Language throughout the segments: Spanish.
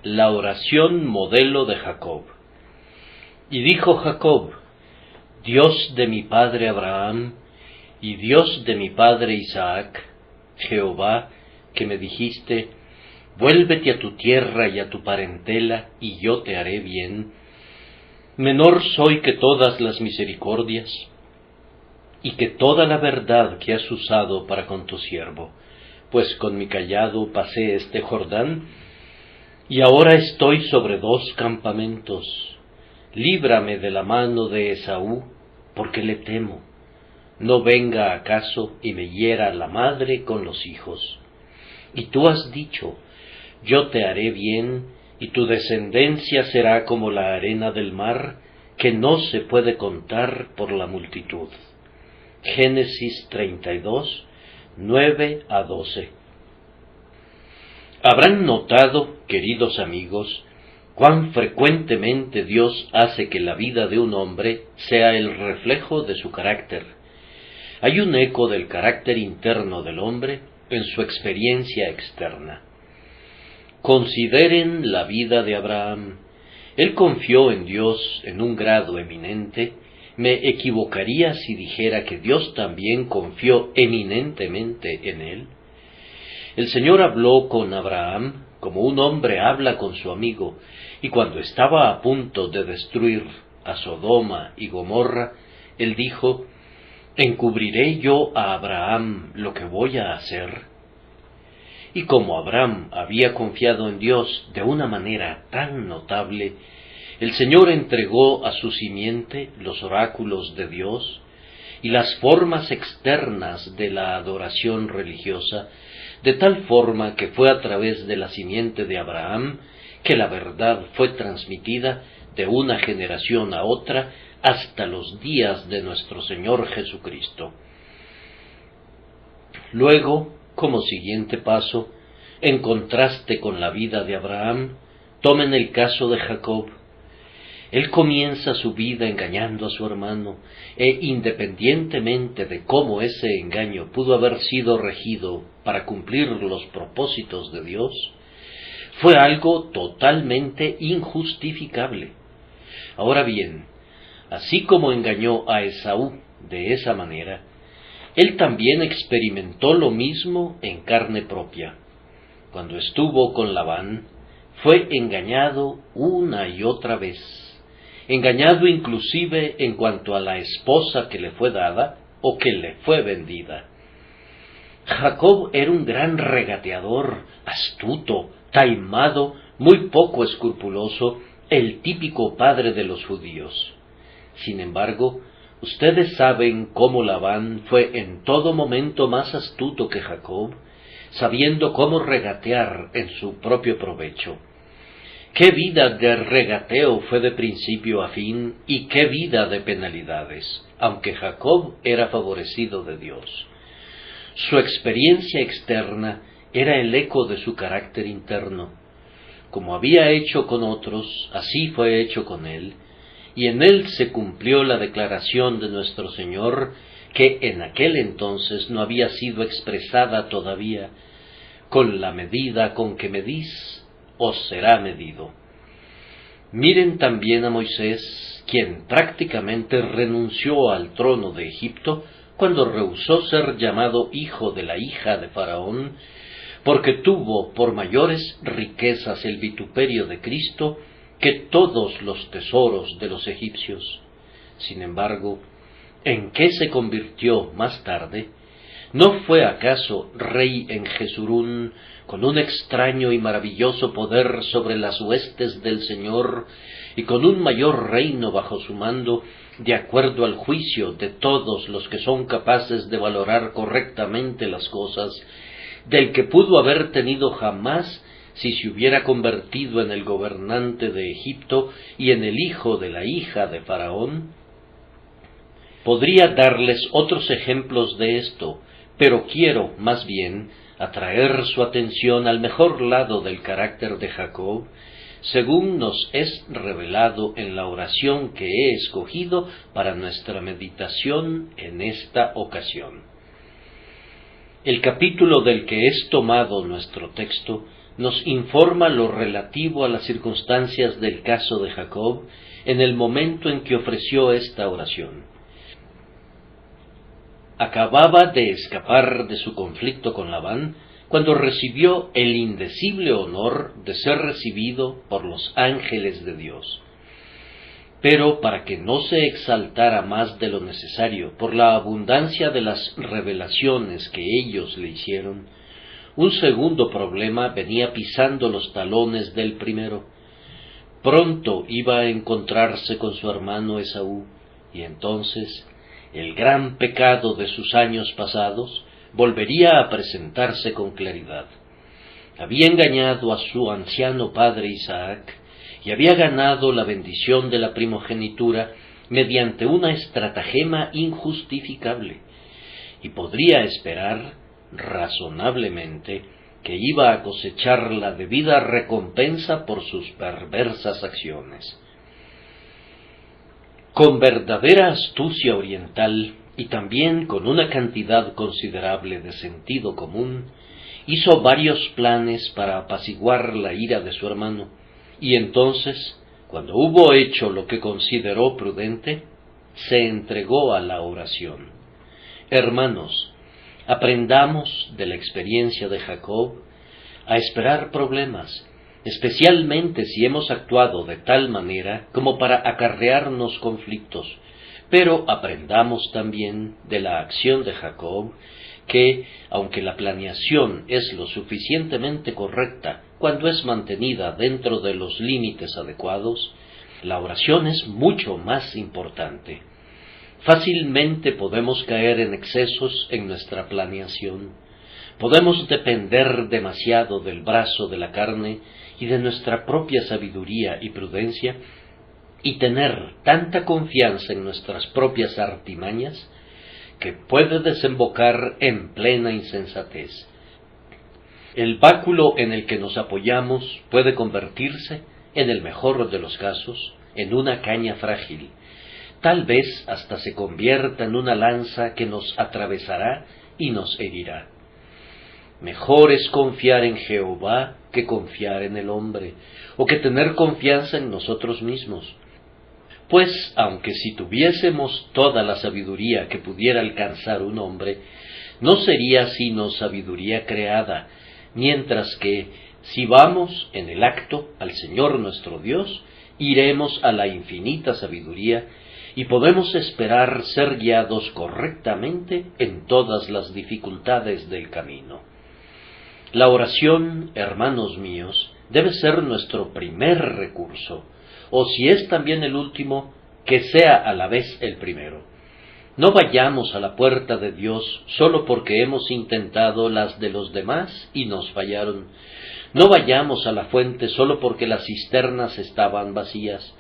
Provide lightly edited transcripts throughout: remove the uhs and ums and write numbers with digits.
La oración modelo de Jacob. Y dijo Jacob: Dios de mi padre Abraham y Dios de mi padre Isaac, Jehová, que me dijiste: vuélvete a tu tierra y a tu parentela, y yo te haré bien. Menor soy que todas las misericordias, y que toda la verdad que has usado para con tu siervo, pues con mi cayado pasé este Jordán, y ahora estoy sobre 2 campamentos. Líbrame de la mano de Esaú, porque le temo. No venga acaso y me hiera la madre con los hijos. Y tú has dicho: yo te haré bien, y tu descendencia será como la arena del mar, que no se puede contar por la multitud. Génesis 32, 9 a 12. Habrán notado, queridos amigos, cuán frecuentemente Dios hace que la vida de un hombre sea el reflejo de su carácter. Hay un eco del carácter interno del hombre en su experiencia externa. Consideren la vida de Abraham. Él confió en Dios en un grado eminente. Me equivocaría si dijera que Dios también confió eminentemente en él. El Señor habló con Abraham como un hombre habla con su amigo, y cuando estaba a punto de destruir a Sodoma y Gomorra, él dijo: ¿encubriré yo a Abraham lo que voy a hacer? Y como Abraham había confiado en Dios de una manera tan notable, el Señor entregó a su simiente los oráculos de Dios y las formas externas de la adoración religiosa, de tal forma que fue a través de la simiente de Abraham que la verdad fue transmitida de una generación a otra hasta los días de nuestro Señor Jesucristo. Luego, como siguiente paso, en contraste con la vida de Abraham, tomen el caso de Jacob. Él comienza su vida engañando a su hermano, e independientemente de cómo ese engaño pudo haber sido regido para cumplir los propósitos de Dios, fue algo totalmente injustificable. Ahora bien, así como engañó a Esaú de esa manera, él también experimentó lo mismo en carne propia. Cuando estuvo con Labán, fue engañado una y otra vez, engañado inclusive en cuanto a la esposa que le fue dada o que le fue vendida. Jacob era un gran regateador, astuto, taimado, muy poco escrupuloso, el típico padre de los judíos. Sin embargo, ustedes saben cómo Labán fue en todo momento más astuto que Jacob, sabiendo cómo regatear en su propio provecho. Qué vida de regateo fue de principio a fin, y qué vida de penalidades, aunque Jacob era favorecido de Dios. Su experiencia externa era el eco de su carácter interno. Como había hecho con otros, así fue hecho con él, y en él se cumplió la declaración de nuestro Señor, que en aquel entonces no había sido expresada todavía: con la medida con que medís, os será medido. Miren también a Moisés, quien prácticamente renunció al trono de Egipto cuando rehusó ser llamado hijo de la hija de Faraón, porque tuvo por mayores riquezas el vituperio de Cristo que todos los tesoros de los egipcios. Sin embargo, ¿en qué se convirtió más tarde? ¿No fue acaso rey en Jesurún, con un extraño y maravilloso poder sobre las huestes del Señor, y con un mayor reino bajo su mando, de acuerdo al juicio de todos los que son capaces de valorar correctamente las cosas, del que pudo haber tenido jamás si se hubiera convertido en el gobernante de Egipto y en el hijo de la hija de Faraón? Podría darles otros ejemplos de esto, pero quiero, más bien, atraer su atención al mejor lado del carácter de Jacob, según nos es revelado en la oración que he escogido para nuestra meditación en esta ocasión. El capítulo del que es tomado nuestro texto nos informa lo relativo a las circunstancias del caso de Jacob en el momento en que ofreció esta oración. Acababa de escapar de su conflicto con Labán cuando recibió el indecible honor de ser recibido por los ángeles de Dios. Pero para que no se exaltara más de lo necesario por la abundancia de las revelaciones que ellos le hicieron, un segundo problema venía pisando los talones del primero. Pronto iba a encontrarse con su hermano Esaú, y entonces el gran pecado de sus años pasados volvería a presentarse con claridad. Había engañado a su anciano padre Isaac, y había ganado la bendición de la primogenitura mediante una estratagema injustificable, y podría esperar, razonablemente, que iba a cosechar la debida recompensa por sus perversas acciones. Con verdadera astucia oriental y también con una cantidad considerable de sentido común, hizo varios planes para apaciguar la ira de su hermano, y entonces, cuando hubo hecho lo que consideró prudente, se entregó a la oración. Hermanos, aprendamos de la experiencia de Jacob a esperar problemas, especialmente si hemos actuado de tal manera como para acarrearnos conflictos, pero aprendamos también de la acción de Jacob, que, aunque la planeación es lo suficientemente correcta cuando es mantenida dentro de los límites adecuados, la oración es mucho más importante. Fácilmente podemos caer en excesos en nuestra planeación. Podemos depender demasiado del brazo de la carne y de nuestra propia sabiduría y prudencia, y tener tanta confianza en nuestras propias artimañas, que puede desembocar en plena insensatez. El báculo en el que nos apoyamos puede convertirse, en el mejor de los casos, en una caña frágil. Tal vez hasta se convierta en una lanza que nos atravesará y nos herirá. Mejor es confiar en Jehová que confiar en el hombre, o que tener confianza en nosotros mismos. Pues, aunque si tuviésemos toda la sabiduría que pudiera alcanzar un hombre, no sería sino sabiduría creada, mientras que, si vamos en el acto al Señor nuestro Dios, iremos a la infinita sabiduría, y podemos esperar ser guiados correctamente en todas las dificultades del camino. La oración, hermanos míos, debe ser nuestro primer recurso, o si es también el último, que sea a la vez el primero. No vayamos a la puerta de Dios solo porque hemos intentado las de los demás y nos fallaron. No vayamos a la fuente solo porque las cisternas estaban vacías,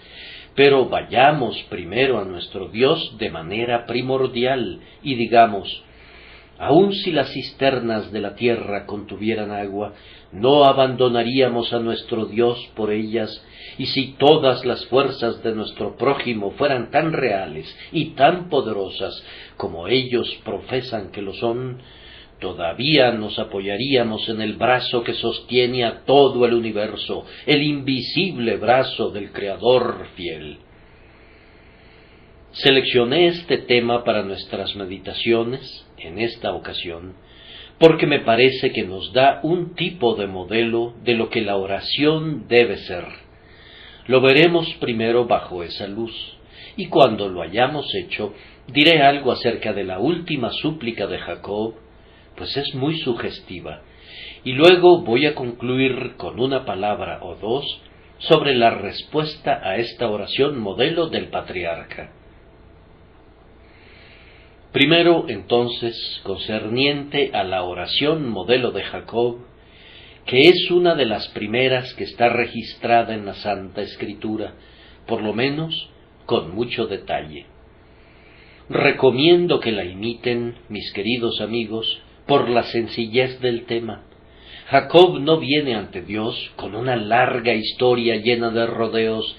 pero vayamos primero a nuestro Dios de manera primordial y digamos: aun si las cisternas de la tierra contuvieran agua, no abandonaríamos a nuestro Dios por ellas, y si todas las fuerzas de nuestro prójimo fueran tan reales y tan poderosas como ellos profesan que lo son, todavía nos apoyaríamos en el brazo que sostiene a todo el universo, el invisible brazo del Creador fiel. Seleccioné este tema para nuestras meditaciones en esta ocasión, porque me parece que nos da un tipo de modelo de lo que la oración debe ser. Lo veremos primero bajo esa luz, y cuando lo hayamos hecho, diré algo acerca de la última súplica de Jacob, pues es muy sugestiva, y luego voy a concluir con una palabra o dos sobre la respuesta a esta oración modelo del patriarca. Primero, entonces, concerniente a la oración modelo de Jacob, que es una de las primeras que está registrada en la Santa Escritura, por lo menos con mucho detalle. Recomiendo que la imiten, mis queridos amigos, por la sencillez del tema. Jacob no viene ante Dios con una larga historia llena de rodeos,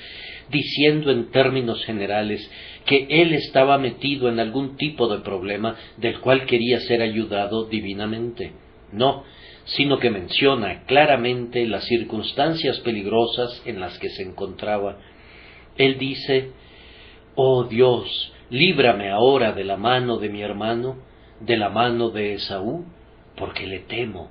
diciendo en términos generales que él estaba metido en algún tipo de problema del cual quería ser ayudado divinamente. No, sino que menciona claramente las circunstancias peligrosas en las que se encontraba. Él dice: «Oh Dios, líbrame ahora de la mano de mi hermano, de la mano de Esaú, porque le temo».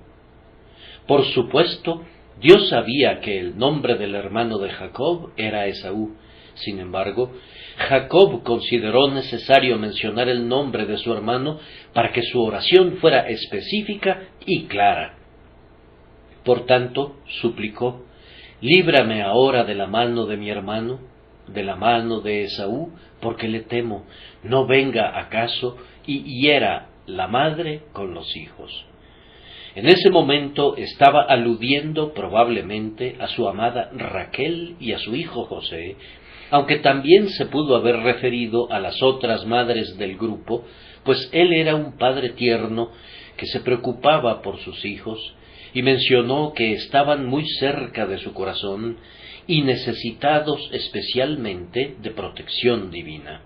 Por supuesto, Dios sabía que el nombre del hermano de Jacob era Esaú. Sin embargo, Jacob consideró necesario mencionar el nombre de su hermano para que su oración fuera específica y clara. Por tanto, suplicó: «Líbrame ahora de la mano de mi hermano, de la mano de Esaú, porque le temo, no venga acaso y hiera la madre con los hijos». En ese momento estaba aludiendo probablemente a su amada Raquel y a su hijo José, aunque también se pudo haber referido a las otras madres del grupo, pues él era un padre tierno que se preocupaba por sus hijos, y mencionó que estaban muy cerca de su corazón y necesitados especialmente de protección divina.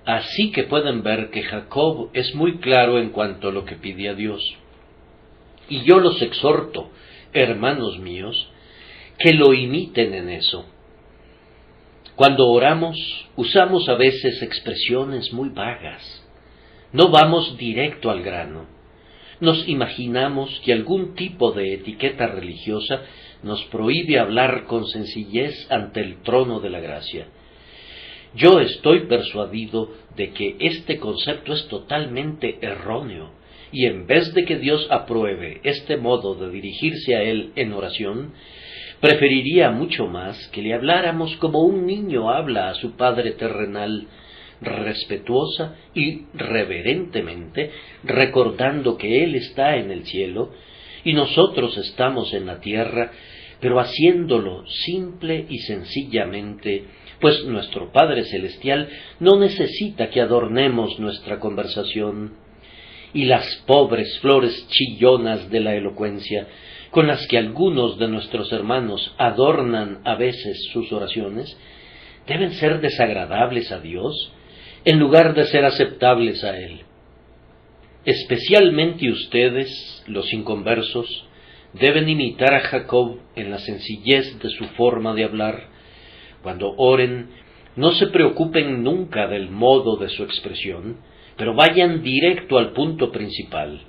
Así que pueden ver que Jacob es muy claro en cuanto a lo que pide a Dios. Y yo los exhorto, hermanos míos, que lo imiten en eso. Cuando oramos, usamos a veces expresiones muy vagas. No vamos directo al grano. Nos imaginamos que algún tipo de etiqueta religiosa nos prohíbe hablar con sencillez ante el trono de la gracia. Yo estoy persuadido de que este concepto es totalmente erróneo, y en vez de que Dios apruebe este modo de dirigirse a Él en oración, preferiría mucho más que le habláramos como un niño habla a su padre terrenal, respetuosa y reverentemente, recordando que Él está en el cielo y nosotros estamos en la tierra, pero haciéndolo simple y sencillamente, pues nuestro Padre Celestial no necesita que adornemos nuestra conversación. Y las pobres flores chillonas de la elocuencia, con las que algunos de nuestros hermanos adornan a veces sus oraciones, deben ser desagradables a Dios, en lugar de ser aceptables a Él. Especialmente ustedes, los inconversos, deben imitar a Jacob en la sencillez de su forma de hablar. Cuando oren, no se preocupen nunca del modo de su expresión, pero vayan directo al punto principal.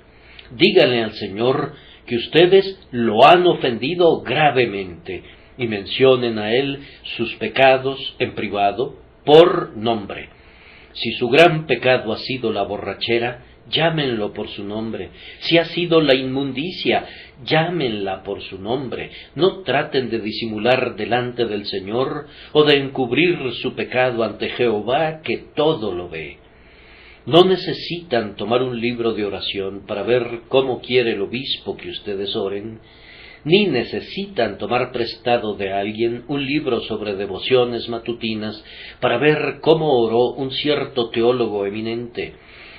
Díganle al Señor que ustedes lo han ofendido gravemente y mencionen a Él sus pecados en privado por nombre. Si su gran pecado ha sido la borrachera, llámenlo por su nombre. Si ha sido la inmundicia, llámenla por su nombre. No traten de disimular delante del Señor o de encubrir su pecado ante Jehová, que todo lo ve. No necesitan tomar un libro de oración para ver cómo quiere el obispo que ustedes oren, ni necesitan tomar prestado de alguien un libro sobre devociones matutinas para ver cómo oró un cierto teólogo eminente,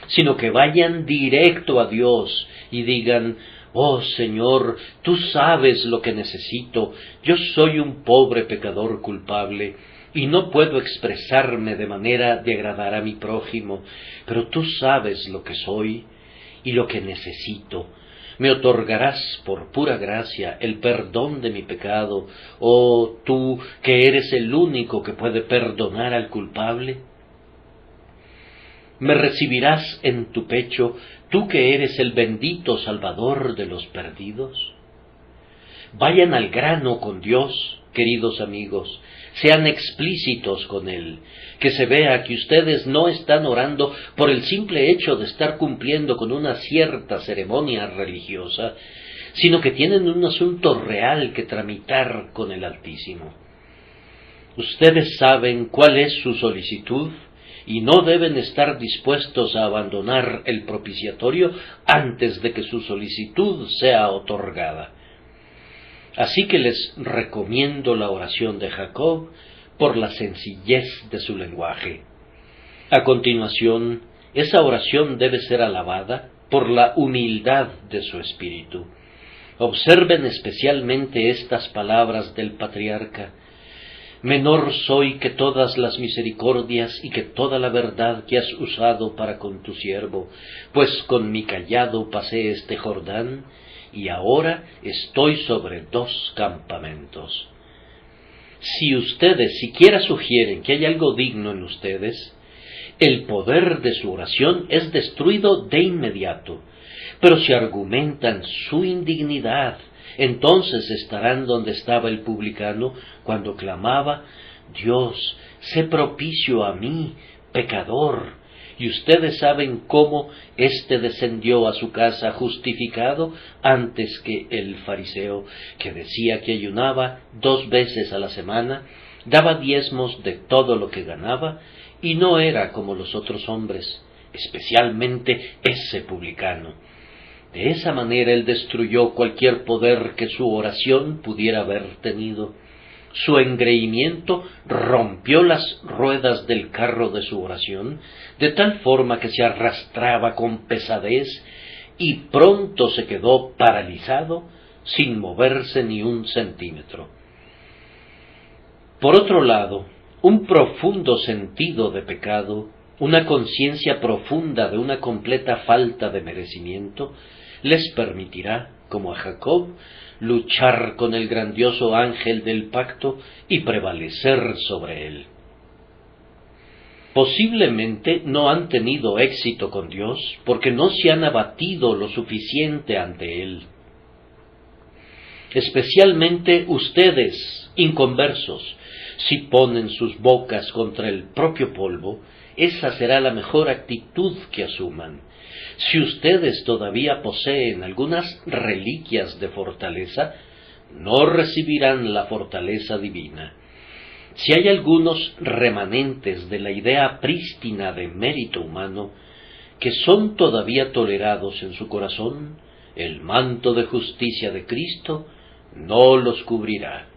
sino que vayan directo a Dios y digan: «Oh Señor, tú sabes lo que necesito, yo soy un pobre pecador culpable, y no puedo expresarme de manera de agradar a mi prójimo, pero tú sabes lo que soy y lo que necesito. ¿Me otorgarás por pura gracia el perdón de mi pecado, oh tú que eres el único que puede perdonar al culpable? ¿Me recibirás en tu pecho, tú que eres el bendito Salvador de los perdidos?» Vayan al grano con Dios, queridos amigos, sean explícitos con Él, que se vea que ustedes no están orando por el simple hecho de estar cumpliendo con una cierta ceremonia religiosa, sino que tienen un asunto real que tramitar con el Altísimo. Ustedes saben cuál es su solicitud y no deben estar dispuestos a abandonar el propiciatorio antes de que su solicitud sea otorgada. Así que les recomiendo la oración de Jacob por la sencillez de su lenguaje. A continuación, esa oración debe ser alabada por la humildad de su espíritu. Observen especialmente estas palabras del patriarca: menor soy que todas las misericordias y que toda la verdad que has usado para con tu siervo, pues con mi cayado pasé este Jordán, y ahora estoy sobre 2 campamentos. Si ustedes siquiera sugieren que hay algo digno en ustedes, el poder de su oración es destruido de inmediato. Pero si argumentan su indignidad, entonces estarán donde estaba el publicano cuando clamaba: Dios, sé propicio a mí, pecador. Y ustedes saben cómo éste descendió a su casa justificado antes que el fariseo, que decía que ayunaba 2 veces a la semana, daba diezmos de todo lo que ganaba, y no era como los otros hombres, especialmente ese publicano. De esa manera él destruyó cualquier poder que su oración pudiera haber tenido. Su engreimiento rompió las ruedas del carro de su oración, de tal forma que se arrastraba con pesadez y pronto se quedó paralizado sin moverse ni 1 centímetro. Por otro lado, un profundo sentido de pecado, una conciencia profunda de una completa falta de merecimiento, les permitirá, como a Jacob, luchar con el grandioso ángel del pacto y prevalecer sobre él. Posiblemente no han tenido éxito con Dios porque no se han abatido lo suficiente ante él. Especialmente ustedes, inconversos, si ponen sus bocas contra el propio polvo, esa será la mejor actitud que asuman. Si ustedes todavía poseen algunas reliquias de fortaleza, no recibirán la fortaleza divina. Si hay algunos remanentes de la idea prístina de mérito humano que son todavía tolerados en su corazón, el manto de justicia de Cristo no los cubrirá.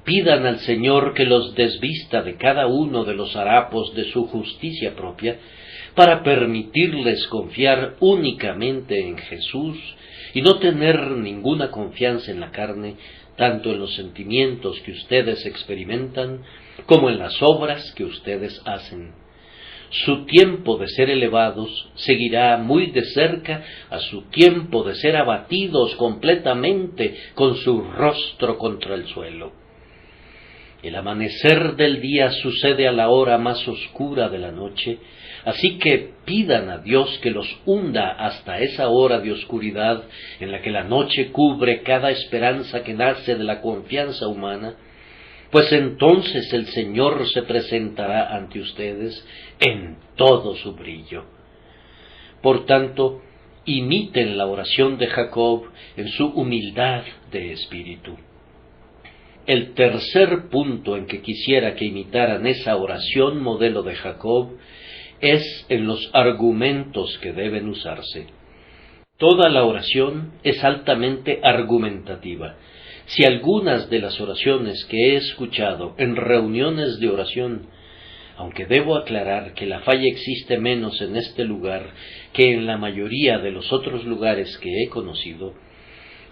Pidan al Señor que los desvista de cada uno de los harapos de su justicia propia, para permitirles confiar únicamente en Jesús y no tener ninguna confianza en la carne, tanto en los sentimientos que ustedes experimentan como en las obras que ustedes hacen. Su tiempo de ser elevados seguirá muy de cerca a su tiempo de ser abatidos completamente con su rostro contra el suelo. El amanecer del día sucede a la hora más oscura de la noche, así que pidan a Dios que los hunda hasta esa hora de oscuridad en la que la noche cubre cada esperanza que nace de la confianza humana, pues entonces el Señor se presentará ante ustedes en todo su brillo. Por tanto, imiten la oración de Jacob en su humildad de espíritu. El tercer punto en que quisiera que imitaran esa oración modelo de Jacob es en los argumentos que deben usarse. Toda la oración es altamente argumentativa. Si algunas de las oraciones que he escuchado en reuniones de oración, aunque debo aclarar que la falla existe menos en este lugar que en la mayoría de los otros lugares que he conocido,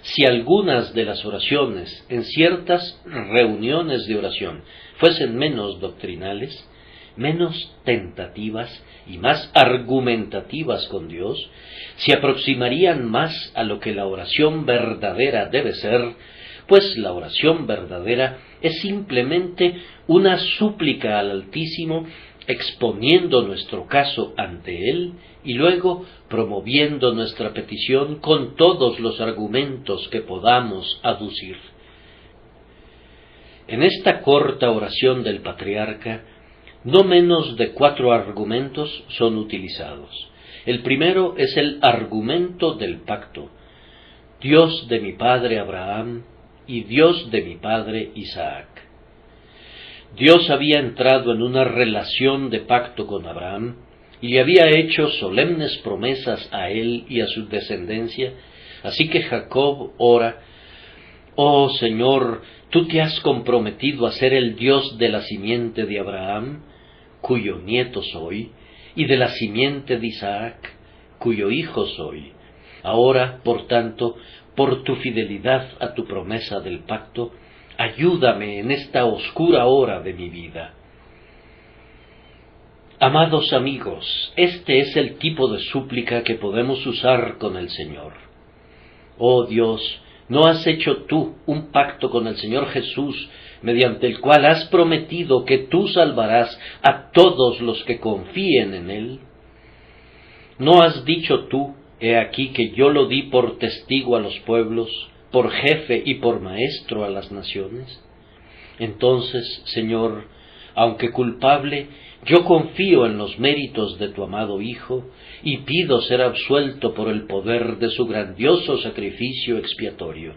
si algunas de las oraciones en ciertas reuniones de oración fuesen menos doctrinales, menos tentativas y más argumentativas con Dios, se aproximarían más a lo que la oración verdadera debe ser, pues la oración verdadera es simplemente una súplica al Altísimo, exponiendo nuestro caso ante Él y luego promoviendo nuestra petición con todos los argumentos que podamos aducir. En esta corta oración del patriarca, no menos de 4 argumentos son utilizados. El primero es el argumento del pacto: Dios de mi padre Abraham y Dios de mi padre Isaac. Dios había entrado en una relación de pacto con Abraham y le había hecho solemnes promesas a él y a su descendencia, así que Jacob ora: «Oh Señor, tú te has comprometido a ser el Dios de la simiente de Abraham, cuyo nieto soy, y de la simiente de Isaac, cuyo hijo soy. Ahora, por tanto, por tu fidelidad a tu promesa del pacto, Ayúdame en esta oscura hora de mi vida. Amados amigos, este es el tipo de súplica que podemos usar con el Señor. Oh Dios, ¿no has hecho tú un pacto con el Señor Jesús, mediante el cual has prometido que tú salvarás a todos los que confíen en Él? ¿No has dicho tú, he aquí que yo lo di por testigo a los pueblos, por jefe y por maestro a las naciones? Entonces, Señor, aunque culpable, yo confío en los méritos de tu amado Hijo y pido ser absuelto por el poder de su grandioso sacrificio expiatorio.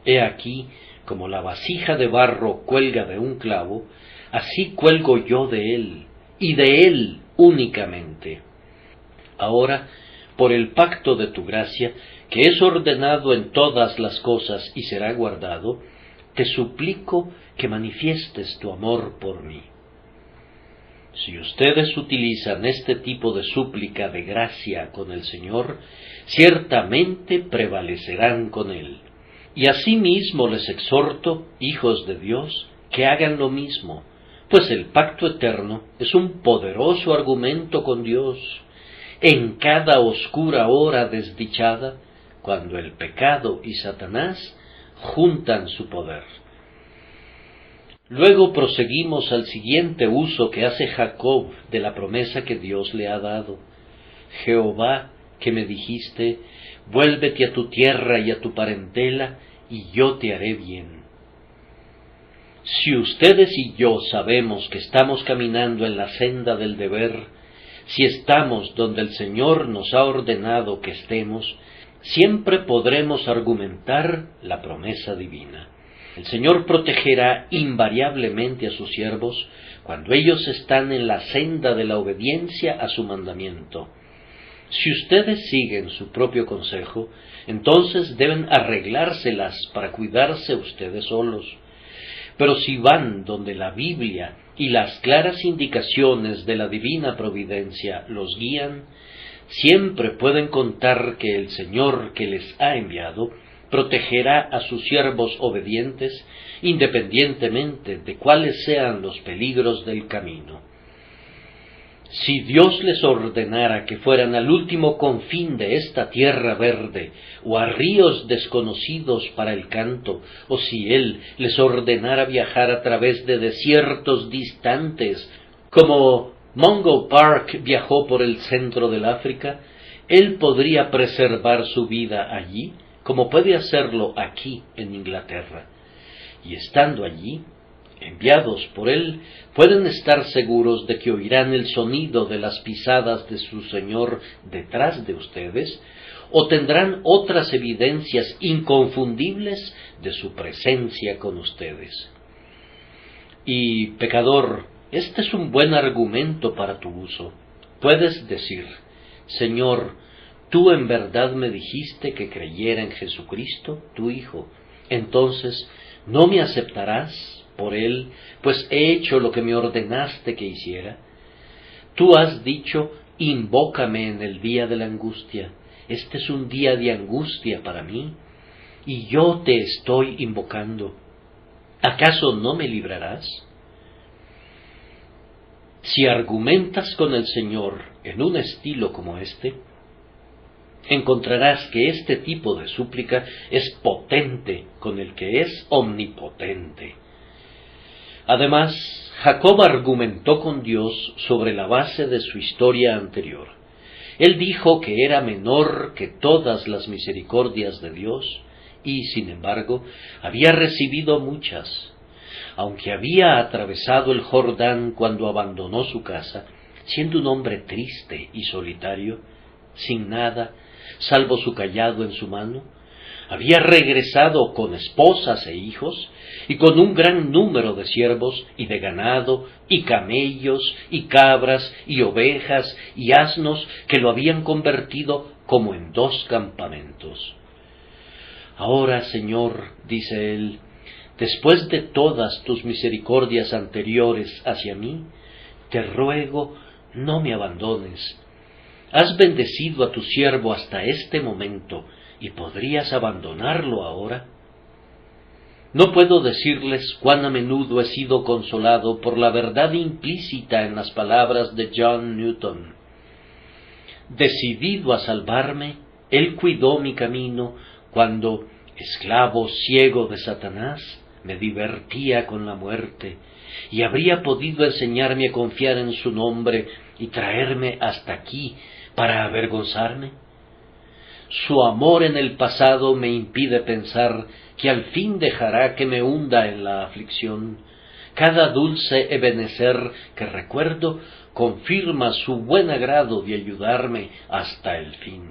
He aquí, como la vasija de barro cuelga de un clavo, así cuelgo yo de él, y de él únicamente. Ahora, por el pacto de tu gracia, que es ordenado en todas las cosas y será guardado, te suplico que manifiestes tu amor por mí. Si ustedes utilizan este tipo de súplica de gracia con el Señor, ciertamente prevalecerán con Él. Y asimismo les exhorto, hijos de Dios, que hagan lo mismo, pues el pacto eterno es un poderoso argumento con Dios en cada oscura hora desdichada, cuando el pecado y Satanás juntan su poder. Luego proseguimos al siguiente uso que hace Jacob de la promesa que Dios le ha dado. Jehová, que me dijiste, vuélvete a tu tierra y a tu parentela, y yo te haré bien. Si ustedes y yo sabemos que estamos caminando en la senda del deber, si estamos donde el Señor nos ha ordenado que estemos, siempre podremos argumentar la promesa divina. El Señor protegerá invariablemente a sus siervos cuando ellos están en la senda de la obediencia a su mandamiento. Si ustedes siguen su propio consejo, entonces deben arreglárselas para cuidarse ustedes solos. Pero si van donde la Biblia y las claras indicaciones de la divina providencia los guían, siempre pueden contar que el Señor que les ha enviado protegerá a sus siervos obedientes, independientemente de cuáles sean los peligros del camino. Si Dios les ordenara que fueran al último confín de esta tierra verde, o a ríos desconocidos para el canto, o si Él les ordenara viajar a través de desiertos distantes, como Mungo Park viajó por el centro del África, Él podría preservar su vida allí, como puede hacerlo aquí en Inglaterra. Y estando allí, enviados por Él, pueden estar seguros de que oirán el sonido de las pisadas de su Señor detrás de ustedes, o tendrán otras evidencias inconfundibles de su presencia con ustedes. Y, pecador, este es un buen argumento para tu uso. Puedes decir, Señor, tú en verdad me dijiste que creyera en Jesucristo, tu Hijo. Entonces, ¿no me aceptarás por Él, pues he hecho lo que me ordenaste que hiciera? Tú has dicho, invócame en el día de la angustia. Este es un día de angustia para mí, y yo te estoy invocando. ¿Acaso no me librarás? Si argumentas con el Señor en un estilo como este, encontrarás que este tipo de súplica es potente con el que es omnipotente. Además, Jacob argumentó con Dios sobre la base de su historia anterior. Él dijo que era menor que todas las misericordias de Dios y, sin embargo, había recibido muchas. Aunque había atravesado el Jordán cuando abandonó su casa, siendo un hombre triste y solitario, sin nada, salvo su cayado en su mano, había regresado con esposas e hijos, y con un gran número de siervos y de ganado, y camellos, y cabras, y ovejas, y asnos, que lo habían convertido como en 2 campamentos. Ahora, Señor, dice él, después de todas tus misericordias anteriores hacia mí, te ruego, no me abandones. Has bendecido a tu siervo hasta este momento, ¿y podrías abandonarlo ahora? No puedo decirles cuán a menudo he sido consolado por la verdad implícita en las palabras de John Newton. Decidido a salvarme, Él cuidó mi camino cuando, esclavo ciego de Satanás, me divertía con la muerte, y habría podido enseñarme a confiar en su nombre y traerme hasta aquí para avergonzarme. Su amor en el pasado me impide pensar que al fin dejará que me hunda en la aflicción. Cada dulce ebenecer que recuerdo confirma su buen agrado de ayudarme hasta el fin.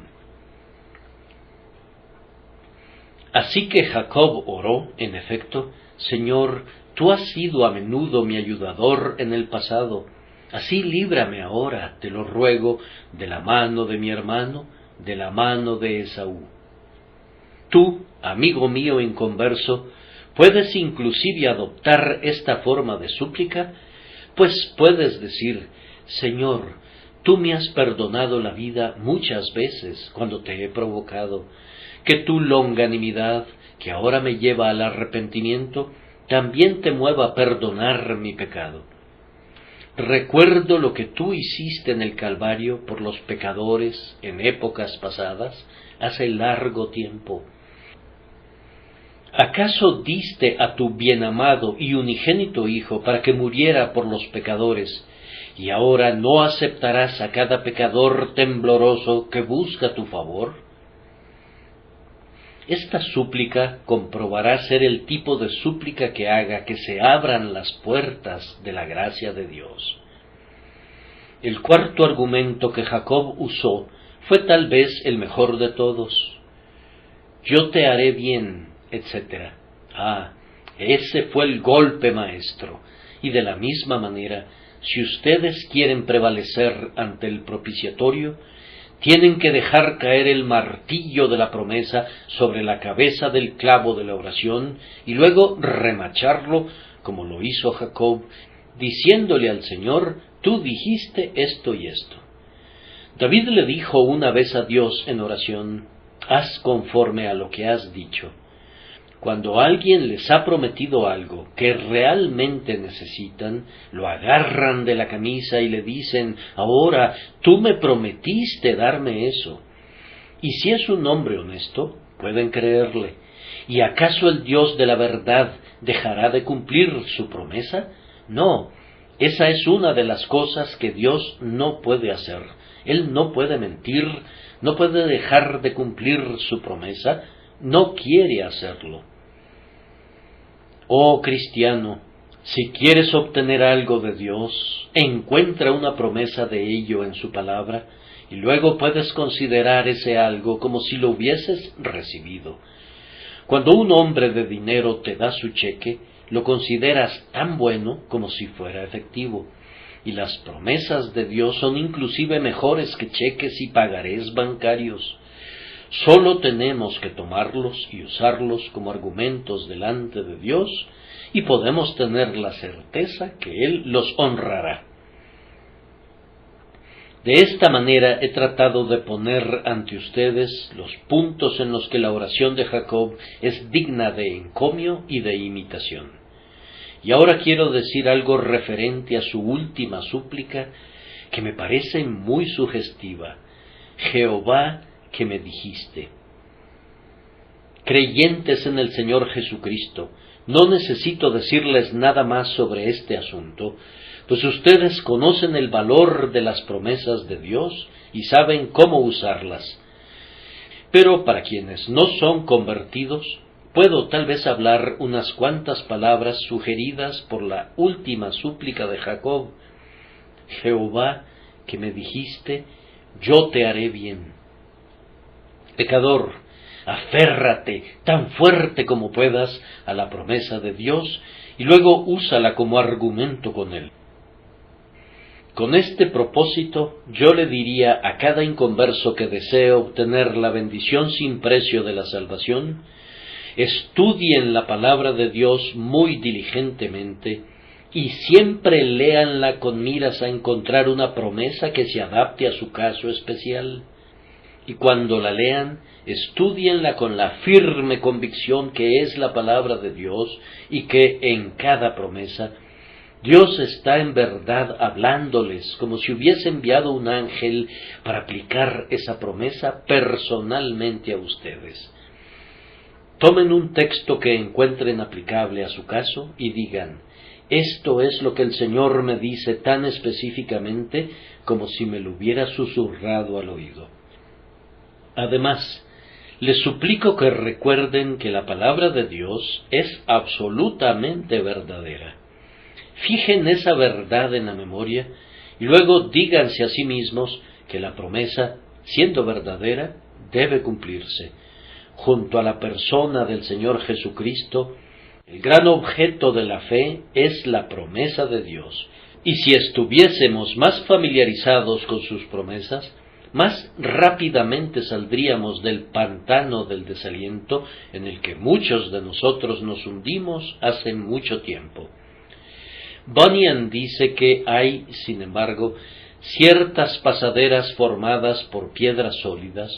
Así que Jacob oró, en efecto: Señor, tú has sido a menudo mi ayudador en el pasado, así líbrame ahora, te lo ruego, de la mano de mi hermano, de la mano de Esaú. Tú, amigo mío inconverso, puedes inclusive adoptar esta forma de súplica, pues puedes decir: Señor, tú me has perdonado la vida muchas veces cuando te he provocado, que tu longanimidad, que ahora me lleva al arrepentimiento, también te mueva a perdonar mi pecado. Recuerdo lo que tú hiciste en el Calvario por los pecadores en épocas pasadas, hace largo tiempo. ¿Acaso diste a tu bienamado y unigénito Hijo para que muriera por los pecadores, y ahora no aceptarás a cada pecador tembloroso que busca tu favor? Esta súplica comprobará ser el tipo de súplica que haga que se abran las puertas de la gracia de Dios. El cuarto argumento que Jacob usó fue tal vez el mejor de todos. Yo te haré bien, etc. Ese fue el golpe maestro. Y de la misma manera, si ustedes quieren prevalecer ante el propiciatorio, tienen que dejar caer el martillo de la promesa sobre la cabeza del clavo de la oración y luego remacharlo, como lo hizo Jacob, diciéndole al Señor: tú dijiste esto y esto. David le dijo una vez a Dios en oración: haz conforme a lo que has dicho. Cuando alguien les ha prometido algo que realmente necesitan, lo agarran de la camisa y le dicen: ahora, tú me prometiste darme eso. Y si es un hombre honesto, pueden creerle. ¿Y acaso el Dios de la verdad dejará de cumplir su promesa? No, esa es una de las cosas que Dios no puede hacer. Él no puede mentir, no puede dejar de cumplir su promesa, no quiere hacerlo. Oh cristiano, si quieres obtener algo de Dios, encuentra una promesa de ello en su palabra, y luego puedes considerar ese algo como si lo hubieses recibido. Cuando un hombre de dinero te da su cheque, lo consideras tan bueno como si fuera efectivo, y las promesas de Dios son inclusive mejores que cheques y pagarés bancarios. Solo tenemos que tomarlos y usarlos como argumentos delante de Dios, y podemos tener la certeza que Él los honrará. De esta manera he tratado de poner ante ustedes los puntos en los que la oración de Jacob es digna de encomio y de imitación. Y ahora quiero decir algo referente a su última súplica que me parece muy sugestiva: Jehová, que me dijiste. Creyentes en el Señor Jesucristo, no necesito decirles nada más sobre este asunto, pues ustedes conocen el valor de las promesas de Dios y saben cómo usarlas. Pero para quienes no son convertidos, puedo tal vez hablar unas cuantas palabras sugeridas por la última súplica de Jacob: Jehová, que me dijiste, yo te haré bien. Pecador, aférrate tan fuerte como puedas a la promesa de Dios y luego úsala como argumento con Él. Con este propósito, yo le diría a cada inconverso que desee obtener la bendición sin precio de la salvación: estudien la palabra de Dios muy diligentemente y siempre léanla con miras a encontrar una promesa que se adapte a su caso especial. y cuando la lean, estúdienla con la firme convicción que es la palabra de Dios y que en cada promesa Dios está en verdad hablándoles como si hubiese enviado un ángel para aplicar esa promesa personalmente a ustedes. Tomen un texto que encuentren aplicable a su caso y digan: esto es lo que el Señor me dice tan específicamente como si me lo hubiera susurrado al oído. Además, les suplico que recuerden que la palabra de Dios es absolutamente verdadera. Fijen esa verdad en la memoria y luego díganse a sí mismos que la promesa, siendo verdadera, debe cumplirse. Junto a la persona del Señor Jesucristo, el gran objeto de la fe es la promesa de Dios. Y si estuviésemos más familiarizados con sus promesas, más rápidamente saldríamos del pantano del desaliento en el que muchos de nosotros nos hundimos hace mucho tiempo. Bunyan dice que hay, sin embargo, ciertas pasaderas formadas por piedras sólidas,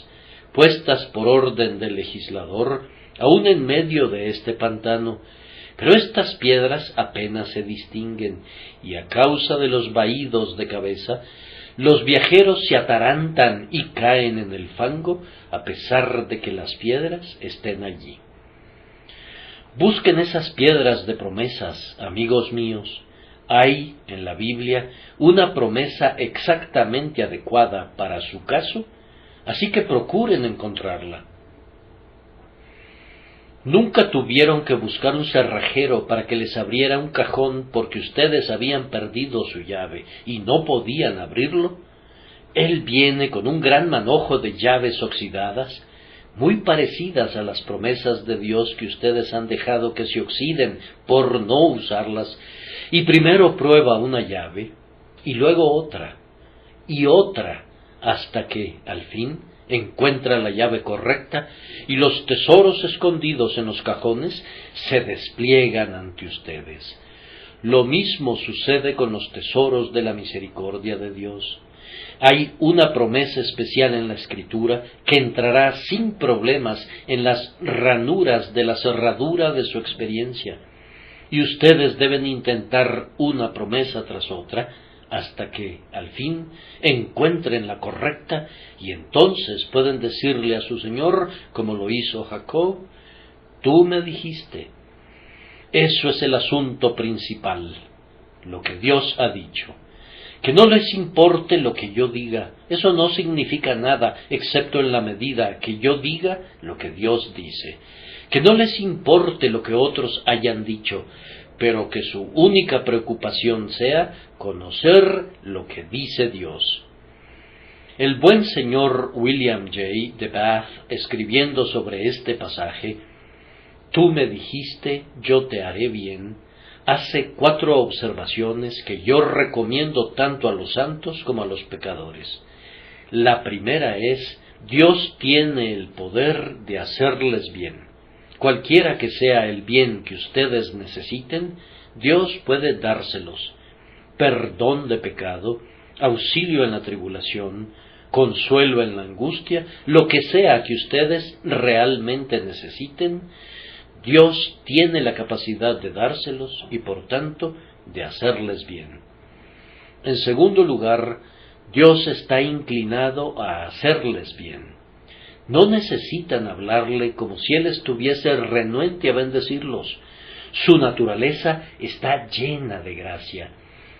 puestas por orden del legislador, aun en medio de este pantano, pero estas piedras apenas se distinguen, y a causa de los vaídos de cabeza, los viajeros se atarantan y caen en el fango, a pesar de que las piedras estén allí. Busquen esas piedras de promesas, amigos míos. Hay en la Biblia una promesa exactamente adecuada para su caso, así que procuren encontrarla. Nunca tuvieron que buscar un cerrajero para que les abriera un cajón porque ustedes habían perdido su llave y no podían abrirlo. Él viene con un gran manojo de llaves oxidadas, muy parecidas a las promesas de Dios que ustedes han dejado que se oxiden por no usarlas, y primero prueba una llave, y luego otra, y otra, hasta que, al fin, encuentra la llave correcta, y los tesoros escondidos en los cajones se despliegan ante ustedes. Lo mismo sucede con los tesoros de la misericordia de Dios. Hay una promesa especial en la Escritura que entrará sin problemas en las ranuras de la cerradura de su experiencia, y ustedes deben intentar una promesa tras otra hasta que, al fin, encuentren la correcta, y entonces pueden decirle a su Señor, como lo hizo Jacob: tú me dijiste. Eso es el asunto principal, lo que Dios ha dicho. Que no les importe lo que yo diga, eso no significa nada, excepto en la medida que yo diga lo que Dios dice. Que no les importe lo que otros hayan dicho, pero que su única preocupación sea conocer lo que dice Dios. El buen señor William J. de Bath, escribiendo sobre este pasaje, tú me dijiste, yo te haré bien, hace 4 observaciones que yo recomiendo tanto a los santos como a los pecadores. La primera es: Dios tiene el poder de hacerles bien. Cualquiera que sea el bien que ustedes necesiten, Dios puede dárselos. Perdón de pecado, auxilio en la tribulación, consuelo en la angustia, lo que sea que ustedes realmente necesiten, Dios tiene la capacidad de dárselos y, por tanto, de hacerles bien. En segundo lugar, Dios está inclinado a hacerles bien. No necesitan hablarle como si Él estuviese renuente a bendecirlos. Su naturaleza está llena de gracia.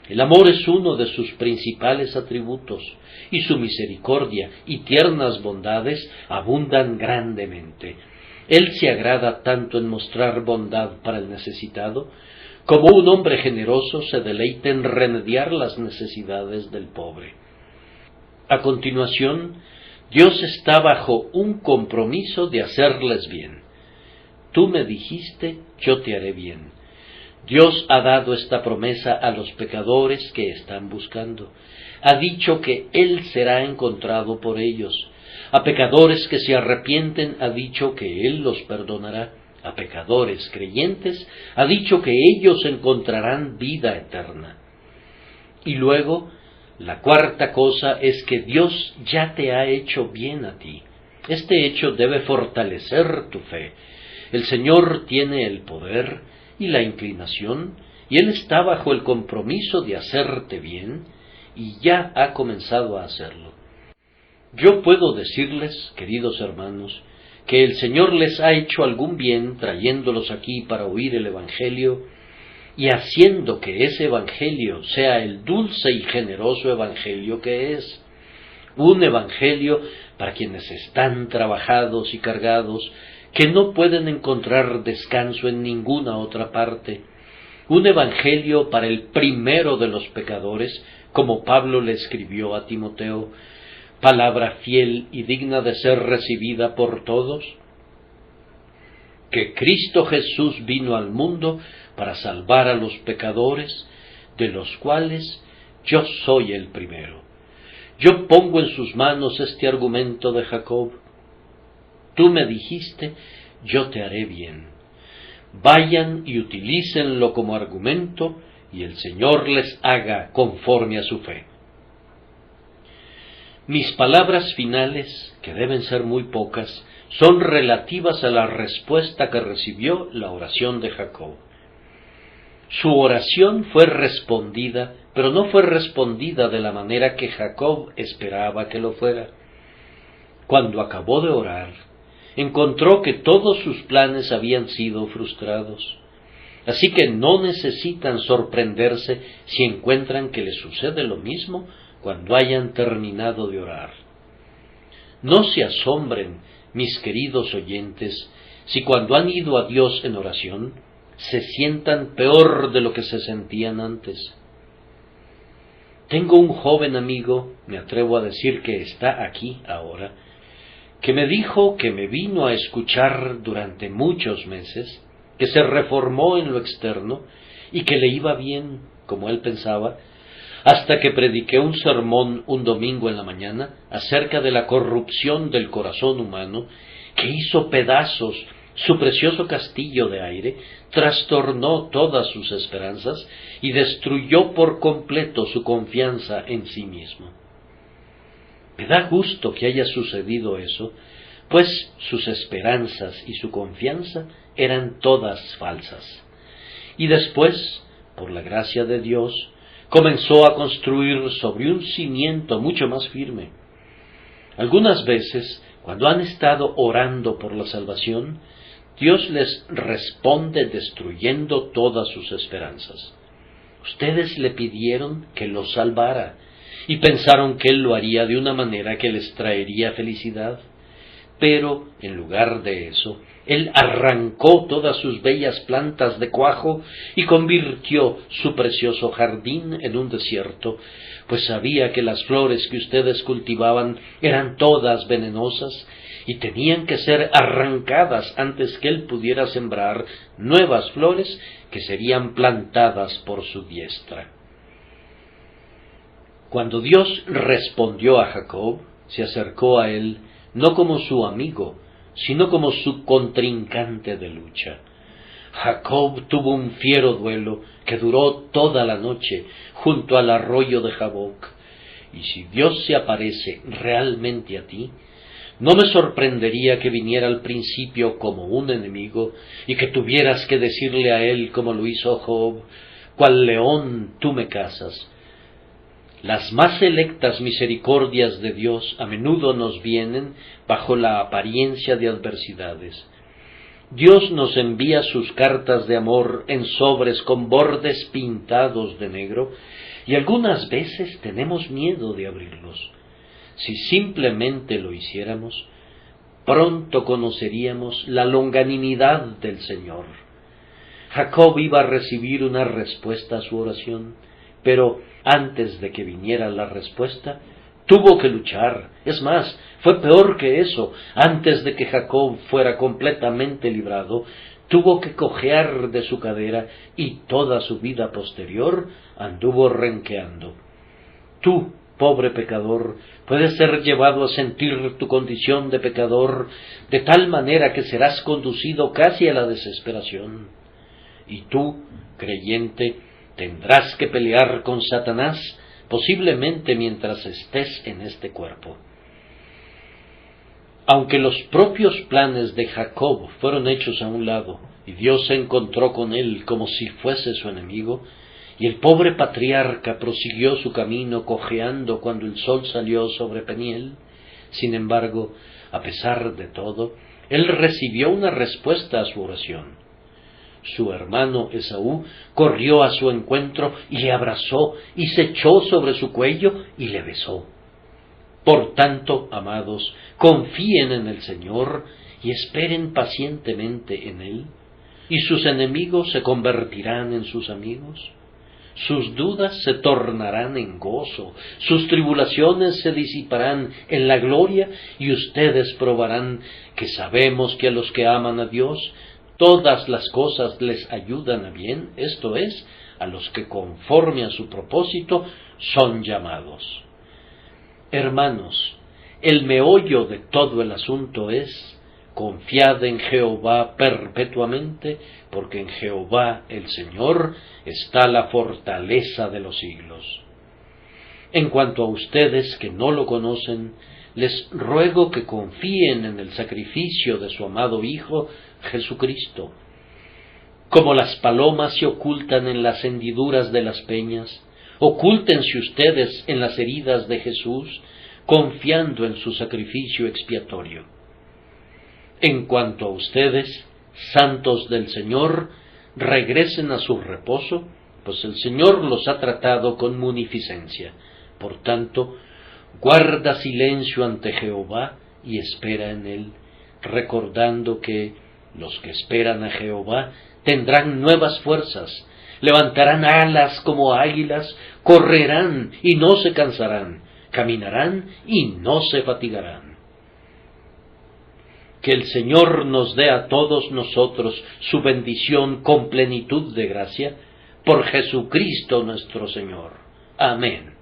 El amor es uno de sus principales atributos, y su misericordia y tiernas bondades abundan grandemente. Él se agrada tanto en mostrar bondad para el necesitado, como un hombre generoso se deleita en remediar las necesidades del pobre. A continuación, Dios está bajo un compromiso de hacerles bien. Tú me dijiste, yo te haré bien. Dios ha dado esta promesa a los pecadores que están buscando. Ha dicho que Él será encontrado por ellos. A pecadores que se arrepienten ha dicho que Él los perdonará. A pecadores creyentes ha dicho que ellos encontrarán vida eterna. Y luego, La cuarta cosa es que Dios ya te ha hecho bien a ti. Este hecho debe fortalecer tu fe. El Señor tiene el poder y la inclinación, y Él está bajo el compromiso de hacerte bien, y ya ha comenzado a hacerlo. Yo puedo decirles, queridos hermanos, que el Señor les ha hecho algún bien trayéndolos aquí para oír el Evangelio, y haciendo que ese Evangelio sea el dulce y generoso Evangelio que es. Un Evangelio para quienes están trabajados y cargados, que no pueden encontrar descanso en ninguna otra parte. Un Evangelio para el primero de los pecadores, como Pablo le escribió a Timoteo, palabra fiel y digna de ser recibida por todos. Que Cristo Jesús vino al mundo para salvar a los pecadores, de los cuales yo soy el primero. Yo pongo en sus manos este argumento de Jacob. Tú me dijiste, yo te haré bien. Vayan y utilícenlo como argumento, y el Señor les haga conforme a su fe. Mis palabras finales, que deben ser muy pocas, son relativas a la respuesta que recibió la oración de Jacob. Su oración fue respondida, pero no fue respondida de la manera que Jacob esperaba que lo fuera. Cuando acabó de orar, encontró que todos sus planes habían sido frustrados. Así que no necesitan sorprenderse si encuentran que les sucede lo mismo cuando hayan terminado de orar. No se asombren, mis queridos oyentes, si cuando han ido a Dios en oración, se sientan peor de lo que se sentían antes. Tengo un joven amigo, me atrevo a decir que está aquí ahora, que me dijo que me vino a escuchar durante muchos meses, que se reformó en lo externo y que le iba bien, como él pensaba, hasta que prediqué un sermón un domingo en la mañana acerca de la corrupción del corazón humano, que hizo pedazos su precioso castillo de aire, trastornó todas sus esperanzas y destruyó por completo su confianza en sí mismo. Me da gusto que haya sucedido eso, pues sus esperanzas y su confianza eran todas falsas. Y después, por la gracia de Dios, comenzó a construir sobre un cimiento mucho más firme. Algunas veces, cuando han estado orando por la salvación, Dios les responde destruyendo todas sus esperanzas. Ustedes le pidieron que los salvara y pensaron que Él lo haría de una manera que les traería felicidad. Pero, en lugar de eso, Él arrancó todas sus bellas plantas de cuajo y convirtió su precioso jardín en un desierto, pues sabía que las flores que ustedes cultivaban eran todas venenosas y tenían que ser arrancadas antes que Él pudiera sembrar nuevas flores que serían plantadas por su diestra. Cuando Dios respondió a Jacob, se acercó a él no como su amigo, sino como su contrincante de lucha. Jacob tuvo un fiero duelo que duró toda la noche junto al arroyo de Jaboc, y si Dios se aparece realmente a ti, no me sorprendería que viniera al principio como un enemigo y que tuvieras que decirle a él como lo hizo Job: «Cual león tú me cazas». Las más selectas misericordias de Dios a menudo nos vienen bajo la apariencia de adversidades. Dios nos envía sus cartas de amor en sobres con bordes pintados de negro, y algunas veces tenemos miedo de abrirlos. Si simplemente lo hiciéramos, pronto conoceríamos la longanimidad del Señor. Jacob iba a recibir una respuesta a su oración, pero antes de que viniera la respuesta, tuvo que luchar. Es más, fue peor que eso. Antes de que Jacob fuera completamente librado, tuvo que cojear de su cadera y toda su vida posterior anduvo renqueando. Tú, pobre pecador, puedes ser llevado a sentir tu condición de pecador de tal manera que serás conducido casi a la desesperación. Y tú, creyente, tendrás que pelear con Satanás posiblemente mientras estés en este cuerpo. Aunque los propios planes de Jacob fueron hechos a un lado, y Dios se encontró con él como si fuese su enemigo, y el pobre patriarca prosiguió su camino cojeando cuando el sol salió sobre Peniel, sin embargo, a pesar de todo, él recibió una respuesta a su oración. Su hermano Esaú corrió a su encuentro y le abrazó y se echó sobre su cuello y le besó. Por tanto, amados, confíen en el Señor y esperen pacientemente en Él, y sus enemigos se convertirán en sus amigos. Sus dudas se tornarán en gozo, sus tribulaciones se disiparán en la gloria, y ustedes probarán que sabemos que a los que aman a Dios, todas las cosas les ayudan a bien, esto es, a los que conforme a su propósito son llamados. Hermanos, el meollo de todo el asunto es: confiad en Jehová perpetuamente, porque en Jehová el Señor está la fortaleza de los siglos. En cuanto a ustedes que no lo conocen, les ruego que confíen en el sacrificio de su amado Hijo Jesucristo. Como las palomas se ocultan en las hendiduras de las peñas, ocúltense ustedes en las heridas de Jesús, confiando en su sacrificio expiatorio. En cuanto a ustedes, santos del Señor, regresen a su reposo, pues el Señor los ha tratado con munificencia. Por tanto, guarda silencio ante Jehová y espera en Él, recordando que los que esperan a Jehová tendrán nuevas fuerzas, levantarán alas como águilas, correrán y no se cansarán, caminarán y no se fatigarán. Que el Señor nos dé a todos nosotros su bendición con plenitud de gracia, por Jesucristo nuestro Señor. Amén.